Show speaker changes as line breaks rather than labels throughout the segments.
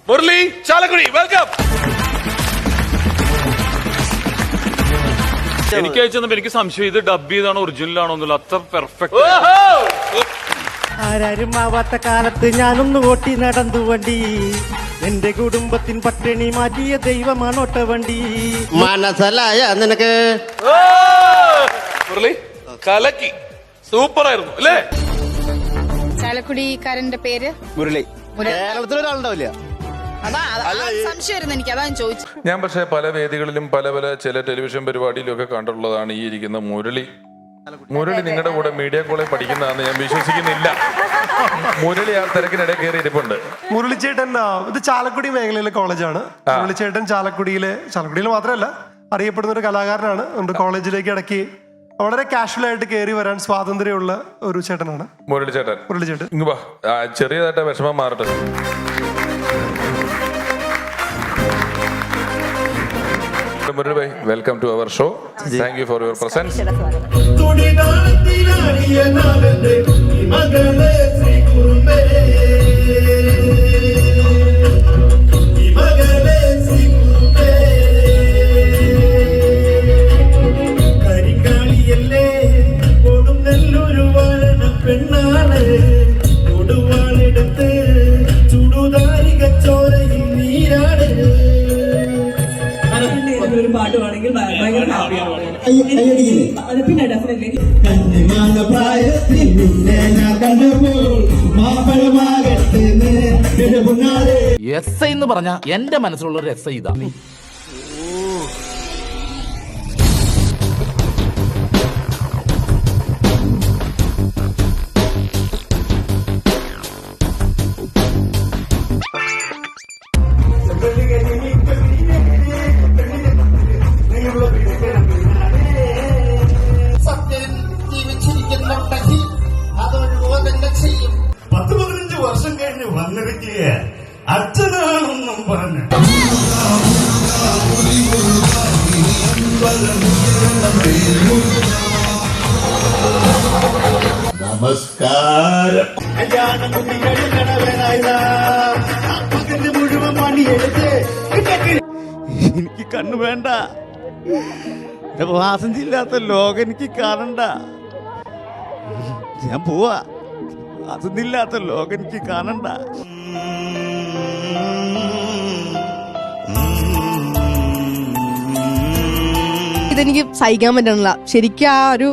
Murali Chalakudy, welcome. എനിക്ക് അയച്ചപ്പോ എനിക്ക് സംശയം ഇത് ഡബ് ചെയ്താണോ ഒറിജിനൽ ആണോ എന്നുള്ള. അത്ര പെർഫെക്റ്റ്.
ആരാരും ആവാത്ത കാലത്ത് ഞാനൊന്ന് ഓട്ടി നടന്നു വണ്ടി. എന്റെ കുടുംബത്തിൻ പട്ടിണി മാറ്റിയ ദൈവമാണോട്ട വണ്ടി.
മനസ്സിലായ നിനക്ക്?
മുരളി കലക്കി, സൂപ്പർ ആയിരുന്നു അല്ലേ?
ചാലക്കുടിക്കാരന്റെ പേര്
മുരളി. കേരളത്തിലൊരാളുണ്ടാവില്ല.
സംശയമായിരുന്നു എനിക്ക്, അതാ ഞാൻ ചോദിച്ചു.
ഞാൻ പക്ഷേ പല വേദികളിലും പല ചില ടെലിവിഷൻ പരിപാടിയിലും ഒക്കെ കണ്ടിട്ടുള്ളതാണ് ഈ ഇരിക്കുന്ന മുരളി. മുരളി നിങ്ങളുടെ കൂടെ മീഡിയ കോളേജ് പഠിക്കുന്നതാണെന്ന് ഞാൻ വിശ്വസിക്കുന്നില്ല. മുരളി ആ തിരക്കിനിടെ കയറി ഇരിപ്പുണ്ട്.
മുരളിച്ചേട്ടൻ ഇത് ചാലക്കുടി മേഖലയിലെ കോളേജാണ്. മുരളിച്ചേട്ടൻ ചാലക്കുടിയിൽ മാത്രമല്ല അറിയപ്പെടുന്ന ഒരു കലാകാരനാണ്. നമ്മുടെ കോളേജിലേക്ക് ഇടയ്ക്ക് വളരെ കാഷ്വൽ ആയിട്ട് കയറി വരാൻ സ്വാതന്ത്ര്യമുള്ള ഒരു ചേട്ടനാണ്
മുരളിച്ചേട്ടൻ. ഇങ്ങ് വാ, ചെറിയതായിട്ട് വിഷമം മാറട്ടെ. മുരളി ഭായ്, welcome to our show. Thank you for your presence.
ഒരു പാട്ട് പാണെങ്കിൽ ഭയങ്കര ഹാപ്പിയാണ്. പിന്നെ ഡെഫിനറ്റ്ലി
എസ് ഐ എന്ന് പറഞ്ഞ എന്റെ മനസ്സിലുള്ള ഒരു എസ് ഐ ഇതാ.
ജീവിച്ചിരിക്കുന്നുണ്ടെങ്കിൽ അതൊരു തന്നെ ചെയ്യും.
10-15 വർഷം കഴിഞ്ഞ് വന്നിരിക്കുക അച്ഛനാണെന്നും പറഞ്ഞു. നമസ്കാരം. മുഴുവൻ പണിയെടുത്ത് എനിക്ക് കണ്ണു വേണ്ട. വാസന്തിയില്ലാത്ത ലോകം എനിക്ക് കാണണ്ട. ഞാൻ പോവാ. വാസന്തിയില്ലാത്ത ലോകം എനിക്ക് കാണണ്ട.
ഇതെനിക്ക് സഹിക്കാൻ പറ്റണില്ല ശരിക്കും. ആ ഒരു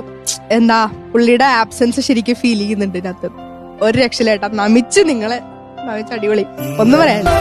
എന്താ പുള്ളിയുടെ ആബ്സെൻസ് ശരിക്കും ഫീൽ ചെയ്യുന്നുണ്ട് ഇതിനകത്ത്. ഒരു രക്ഷയിലേട്ടാ, നമിച്ച് നിങ്ങളെ നമിച്ച് അടിപൊളി. ഒന്നും പറയാനില്ല.